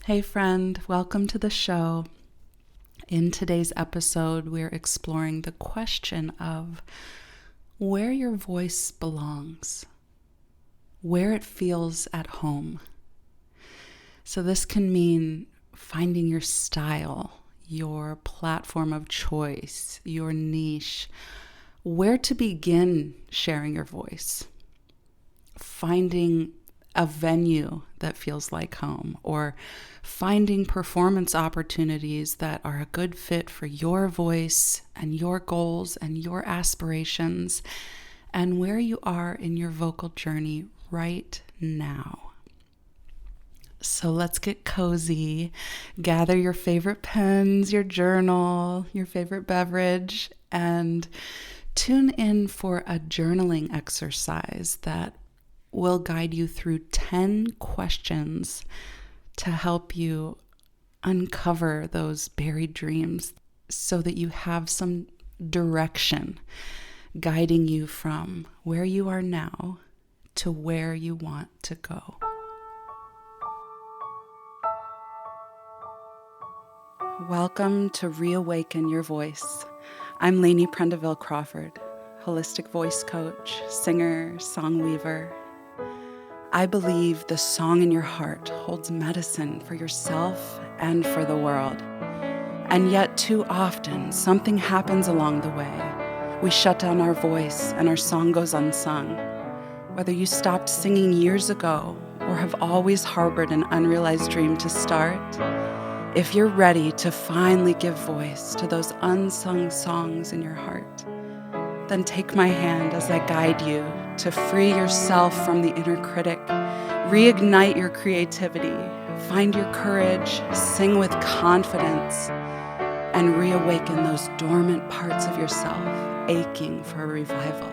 Hey friend, welcome to the show. In today's episode, we're exploring the question of where your voice belongs, where it feels at home. So this can mean finding your style, your platform of choice, your niche, where to begin sharing your voice, finding a venue that feels like home, or finding performance opportunities that are a good fit for your voice and your goals and your aspirations and where you are in your vocal journey right now. So let's get cozy. Gather your favorite pens, your journal, your favorite beverage, and tune in for a journaling exercise that will guide you through 10 questions to help you uncover those buried dreams so that you have some direction guiding you from where you are now to where you want to go. Welcome to Reawaken Your Voice. I'm Lainey Prendeville Crawford, holistic voice coach, singer, song weaver. I believe the song in your heart holds medicine for yourself and for the world. And yet too often, something happens along the way. We shut down our voice and our song goes unsung. Whether you stopped singing years ago or have always harbored an unrealized dream to start, if you're ready to finally give voice to those unsung songs in your heart, then take my hand as I guide you to free yourself from the inner critic, reignite your creativity, find your courage, sing with confidence, and reawaken those dormant parts of yourself aching for a revival.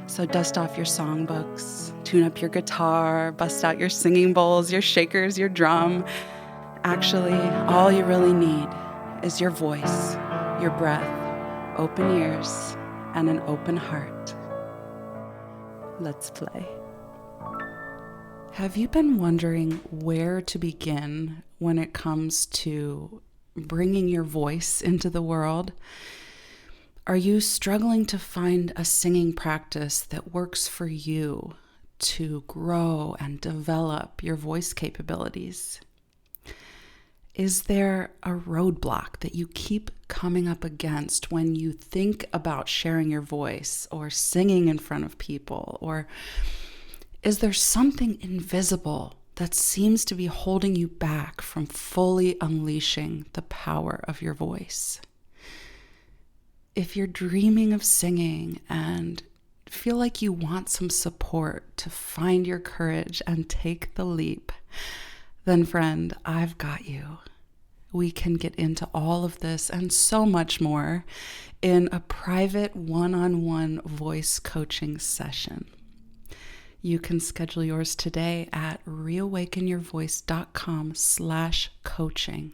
So dust off your songbooks, tune up your guitar, bust out your singing bowls, your shakers, your drum. Actually, all you really need is your voice, your breath, open ears, and an open heart. Let's play. Have you been wondering where to begin when it comes to bringing your voice into the world? Are you struggling to find a singing practice that works for you to grow and develop your voice capabilities? Is there a roadblock that you keep coming up against when you think about sharing your voice or singing in front of people? Or is there something invisible that seems to be holding you back from fully unleashing the power of your voice? If you're dreaming of singing and feel like you want some support to find your courage and take the leap, then friend, I've got you. We can get into all of this and so much more in a private one-on-one voice coaching session. You can schedule yours today at reawakenyourvoice.com/coaching.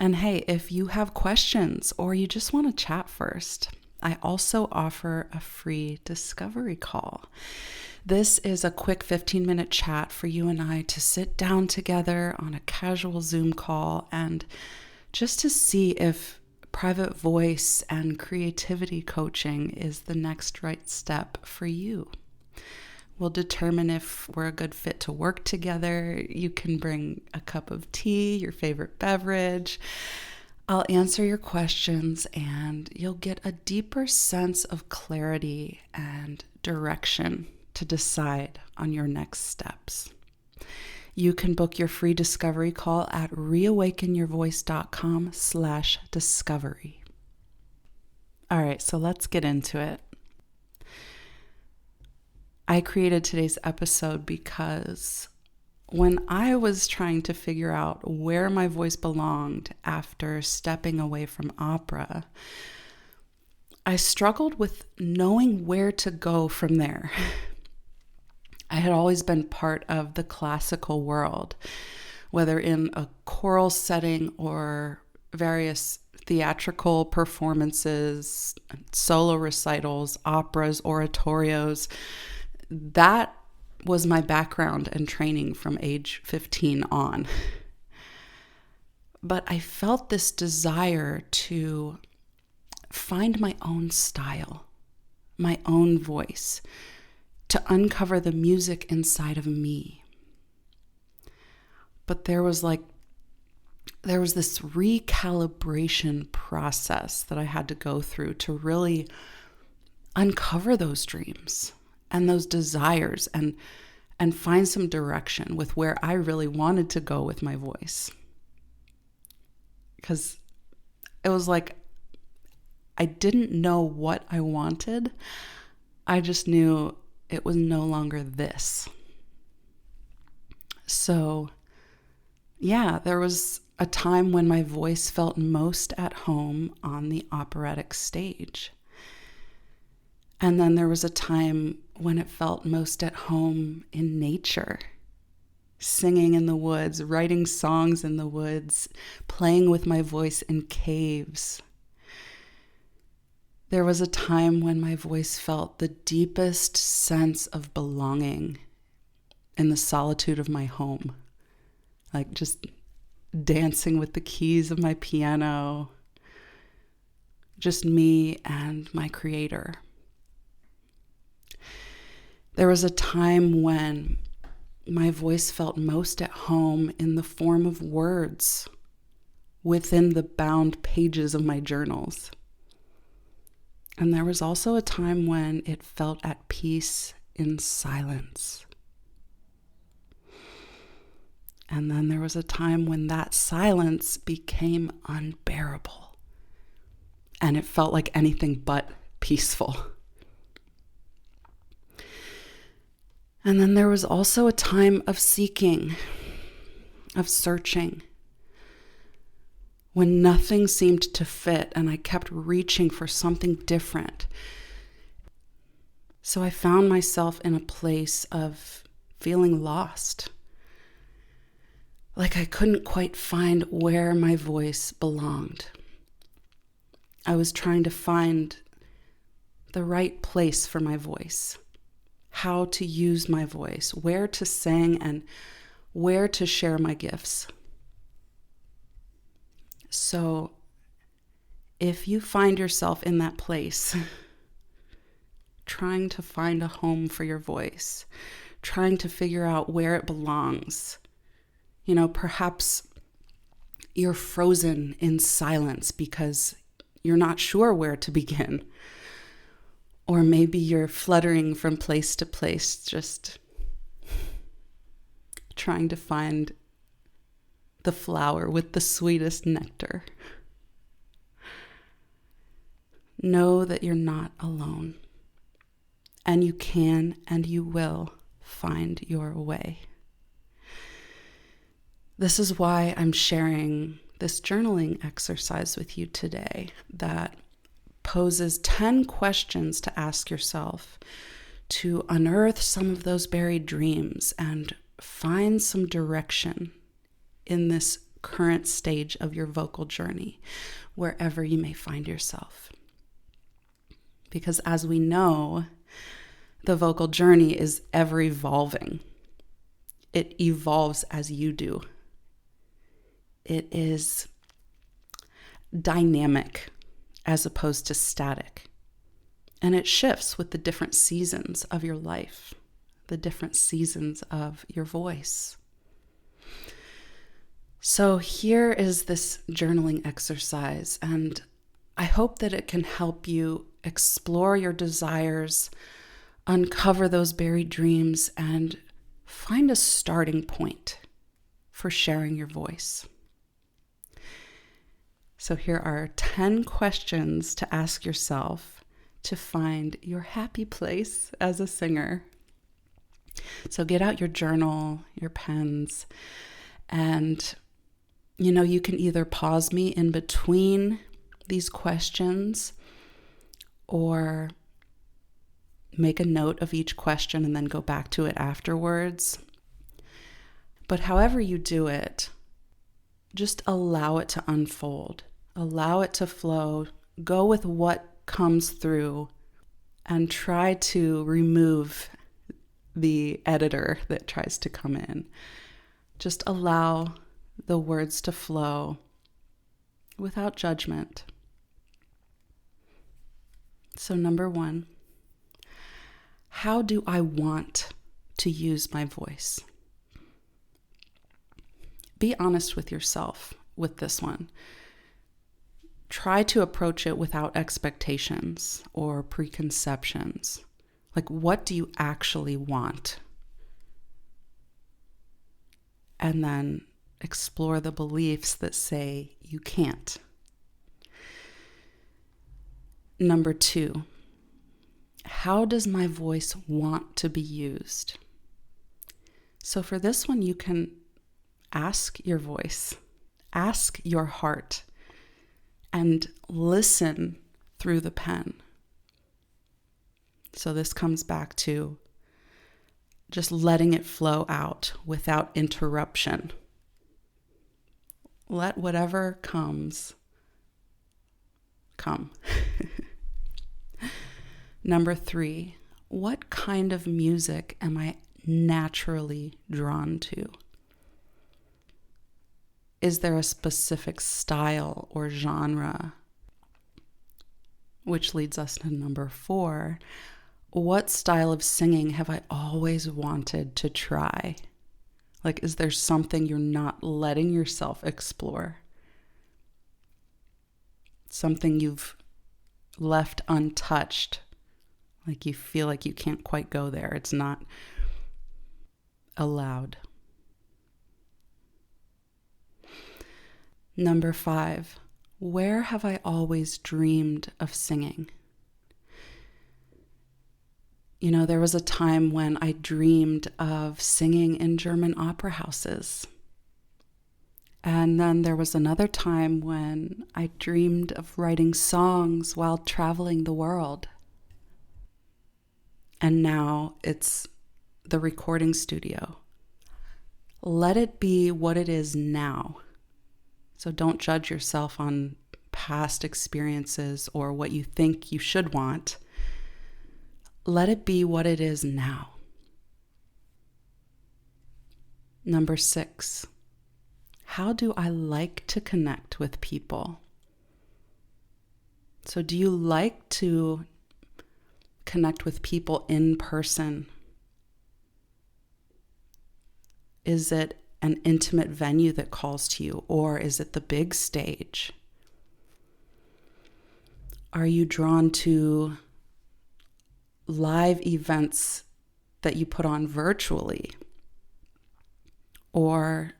And hey, if you have questions or you just want to chat first, I also offer a free discovery call. This is a quick 15-minute chat for you and I to sit down together on a casual Zoom call and just to see if private voice and creativity coaching is the next right step for you. We'll determine if we're a good fit to work together. You can bring a cup of tea, your favorite beverage. I'll answer your questions and you'll get a deeper sense of clarity and direction to decide on your next steps. You can book your free discovery call at reawakenyourvoice.com/discovery. All right, so let's get into it. I created today's episode because when I was trying to figure out where my voice belonged after stepping away from opera, I struggled with knowing where to go from there. I had always been part of the classical world, whether in a choral setting or various theatrical performances, solo recitals, operas, oratorios. That was my background and training from age 15 on. But I felt this desire to find my own style, my own voice, to uncover the music inside of me. But there was this recalibration process that I had to go through to really uncover those dreams and those desires and find some direction with where I really wanted to go with my voice. Because it was like I didn't know what I wanted. I just knew it was no longer this. So, yeah, there was a time when my voice felt most at home on the operatic stage. And then there was a time when it felt most at home in nature, singing in the woods, writing songs in the woods, playing with my voice in caves. There was a time when my voice felt the deepest sense of belonging in the solitude of my home, like just dancing with the keys of my piano, just me and my creator. There was a time when my voice felt most at home in the form of words within the bound pages of my journals. And there was also a time when it felt at peace in silence. And then there was a time when that silence became unbearable. And it felt like anything but peaceful. And then there was also a time of seeking, of searching, when nothing seemed to fit and I kept reaching for something different. So I found myself in a place of feeling lost. Like I couldn't quite find where my voice belonged. I was trying to find the right place for my voice, how to use my voice, where to sing, and where to share my gifts. So if you find yourself in that place, trying to find a home for your voice, trying to figure out where it belongs, perhaps you're frozen in silence because you're not sure where to begin. Or maybe you're fluttering from place to place, just trying to find the flower with the sweetest nectar. Know that you're not alone, and you can and you will find your way. This is why I'm sharing this journaling exercise with you today that poses 10 questions to ask yourself to unearth some of those buried dreams and find some direction in this current stage of your vocal journey, wherever you may find yourself. Because as we know, the vocal journey is ever evolving. It evolves as you do. It is dynamic as opposed to static. And it shifts with the different seasons of your life, the different seasons of your voice. So here is this journaling exercise, and I hope that it can help you explore your desires, uncover those buried dreams, and find a starting point for sharing your voice. So here are 10 questions to ask yourself to find your happy place as a singer. So get out your journal, your pens, and you can either pause me in between these questions or make a note of each question and then go back to it afterwards. But however you do it, just allow it to unfold. Allow it to flow. Go with what comes through and try to remove the editor that tries to come in. Just allow the words to flow without judgment. So 1, how do I want to use my voice? Be honest with yourself with this one. Try to approach it without expectations or preconceptions. Like, what do you actually want? And then explore the beliefs that say you can't. 2, how does my voice want to be used? So for this one, you can ask your voice, ask your heart, and listen through the pen. So this comes back to just letting it flow out without interruption. Let whatever comes, come. 3, what kind of music am I naturally drawn to? Is there a specific style or genre? Which leads us to 4. What style of singing have I always wanted to try? Like, is there something you're not letting yourself explore? Something you've left untouched, like you feel like you can't quite go there. It's not allowed. 5, where have I always dreamed of singing? You know, there was a time when I dreamed of singing in German opera houses. And then there was another time when I dreamed of writing songs while traveling the world. And now it's the recording studio. Let it be what it is now. So don't judge yourself on past experiences or what you think you should want. Let it be what it is now. 6, how do I like to connect with people? So do you like to connect with people in person? Is it an intimate venue that calls to you, or is it the big stage? Are you drawn to live events that you put on virtually? Or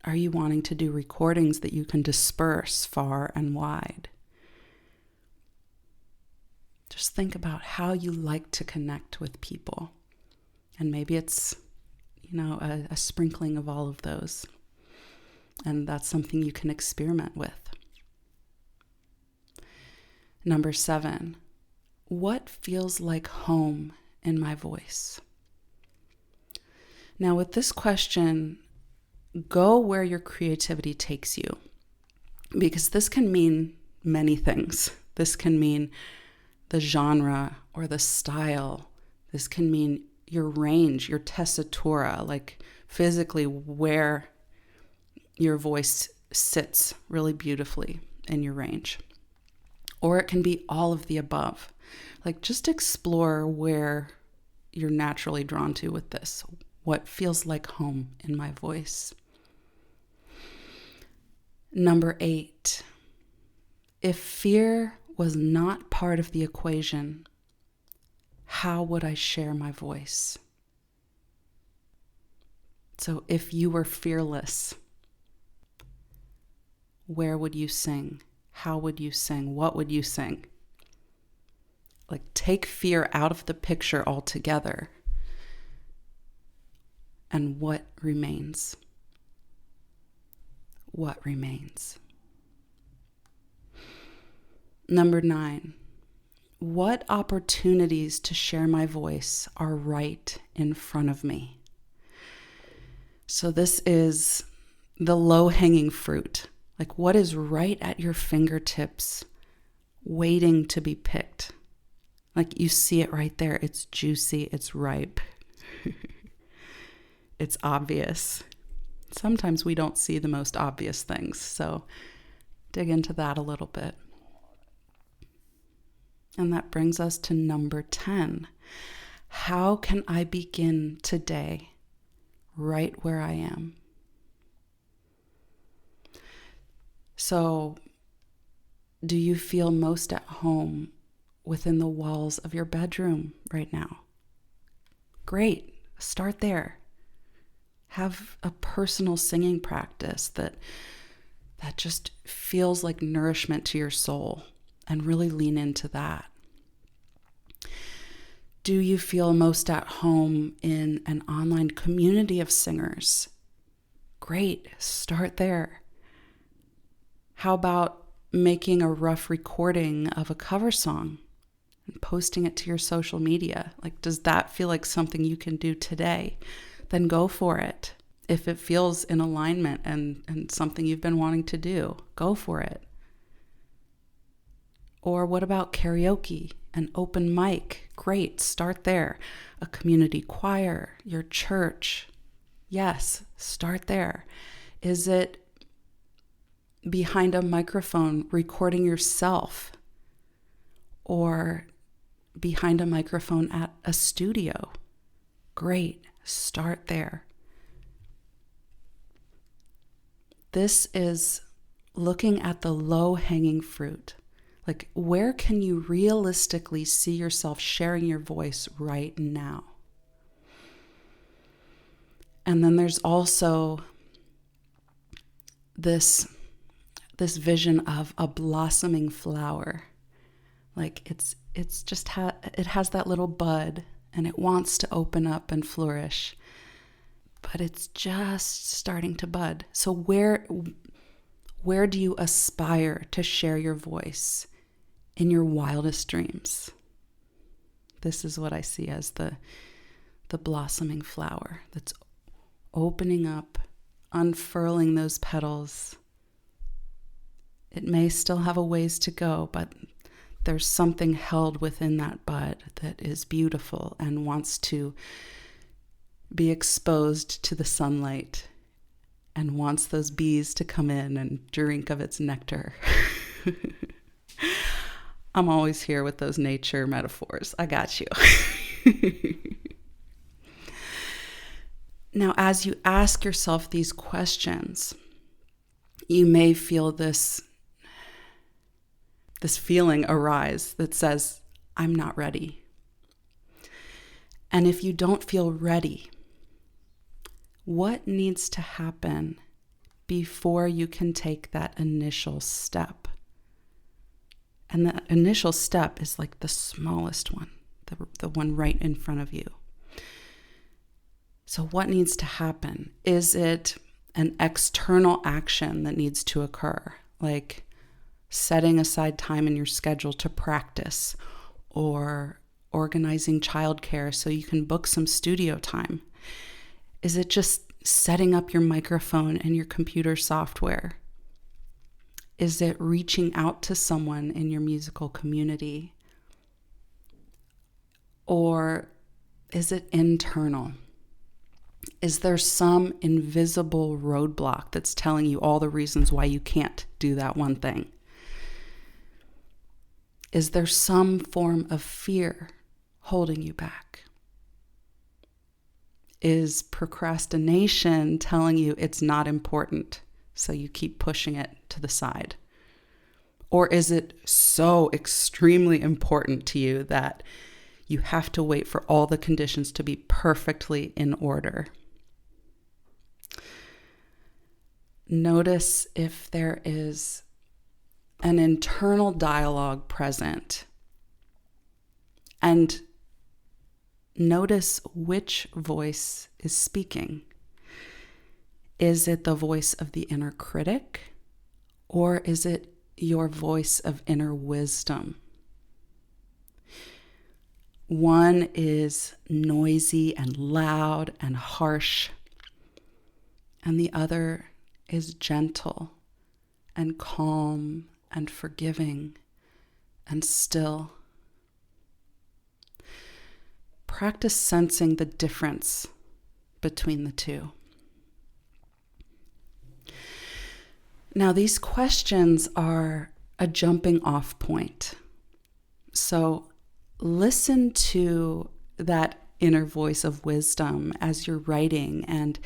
are you wanting to do recordings that you can disperse far and wide? Just think about how you like to connect with people. And maybe it's, a sprinkling of all of those. And that's something you can experiment with. 7, what feels like home in my voice? Now, with this question, go where your creativity takes you, because this can mean many things. This can mean the genre or the style. This can mean your range, your tessitura, like physically where your voice sits really beautifully in your range. Or it can be all of the above. Like, just explore where you're naturally drawn to with this. What feels like home in my voice? 8, if fear was not part of the equation, how would I share my voice? So if you were fearless, where would you sing? How would you sing? What would you sing? Like, take fear out of the picture altogether. And what remains? What remains? 9, what opportunities to share my voice are right in front of me? So this is the low-hanging fruit. Like, what is right at your fingertips, waiting to be picked? Like, you see it right there. It's juicy. It's ripe. It's obvious. Sometimes we don't see the most obvious things, so dig into that a little bit. And that brings us to number 10. How can I begin today right where I am? So, do you feel most at home within the walls of your bedroom right now? Great. Start there. Have a personal singing practice that just feels like nourishment to your soul, and really lean into that. Do you feel most at home in an online community of singers? Great. Start there. How about making a rough recording of a cover song and posting it to your social media? Like, does that feel like something you can do today? Then go for it. If it feels in alignment and something you've been wanting to do, go for it. Or what about karaoke, an open mic? Great, start there. A community choir, your church. Yes, start there. Is it behind a microphone recording yourself? Or behind a microphone at a studio? Great, start there. This is looking at the low-hanging fruit. Like, where can you realistically see yourself sharing your voice right now? And then there's also this vision of a blossoming flower. Like, it has that little bud and it wants to open up and flourish, but it's just starting to bud. So where do you aspire to share your voice in your wildest dreams? This is what I see as the blossoming flower that's opening up, unfurling those petals. It may still have a ways to go, but there's something held within that bud that is beautiful and wants to be exposed to the sunlight and wants those bees to come in and drink of its nectar. I'm always here with those nature metaphors. I got you. Now, as you ask yourself these questions, you may feel this feeling arise that says, I'm not ready. And if you don't feel ready, what needs to happen before you can take that initial step? And that initial step is like the smallest one, the one right in front of you. So what needs to happen? Is it an external action that needs to occur, like setting aside time in your schedule to practice, or organizing childcare so you can book some studio time? Is it just setting up your microphone and your computer software? Is it reaching out to someone in your musical community? Or is it internal? Is there some invisible roadblock that's telling you all the reasons why you can't do that one thing? Is there some form of fear holding you back? Is procrastination telling you it's not important, so you keep pushing it to the side? Or is it so extremely important to you that you have to wait for all the conditions to be perfectly in order? Notice if there is an internal dialogue present, and notice which voice is speaking. Is it the voice of the inner critic, or is it your voice of inner wisdom? One is noisy and loud and harsh, and the other is gentle and calm and forgiving and still. practice sensing the difference between the two. Now, these questions are a jumping off point. So listen to that inner voice of wisdom as you're writing and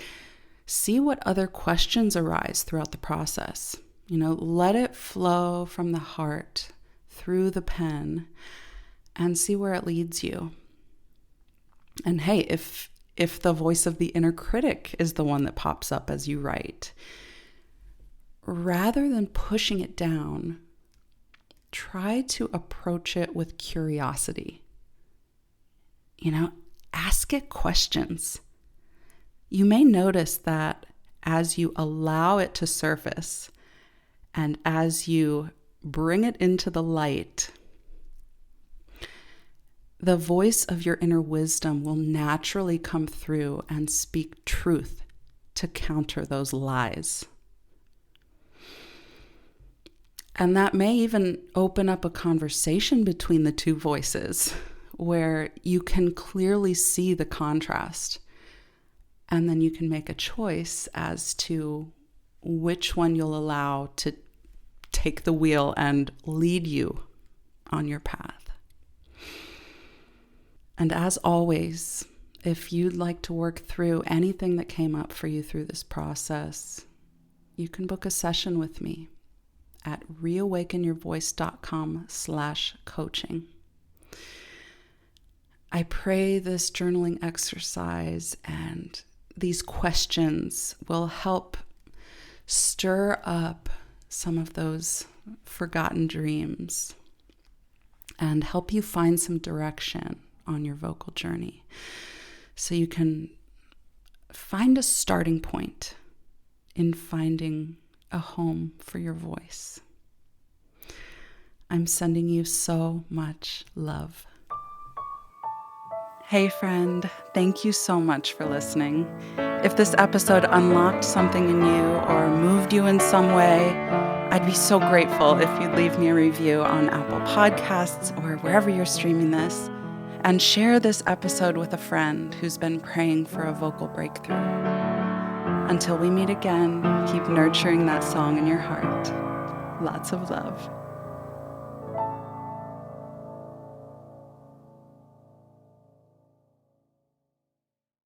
see what other questions arise throughout the process. Let it flow from the heart through the pen and see where it leads you. And hey, if the voice of the inner critic is the one that pops up as you write, rather than pushing it down, try to approach it with curiosity. Ask it questions. You may notice that as you allow it to surface and as you bring it into the light, the voice of your inner wisdom will naturally come through and speak truth to counter those lies. And that may even open up a conversation between the two voices where you can clearly see the contrast. And then you can make a choice as to which one you'll allow to take the wheel and lead you on your path. And as always, if you'd like to work through anything that came up for you through this process, you can book a session with me at reawakenyourvoice.com/coaching. I pray this journaling exercise and these questions will help stir up some of those forgotten dreams and help you find some direction on your vocal journey so you can find a starting point in finding a home for your voice. I'm sending you so much love. Hey friend, thank you so much for listening. If this episode unlocked something in you or moved you in some way, I'd be so grateful if you'd leave me a review on Apple Podcasts or wherever you're streaming this, and share this episode with a friend who's been praying for a vocal breakthrough. Until we meet again, keep nurturing that song in your heart. Lots of love.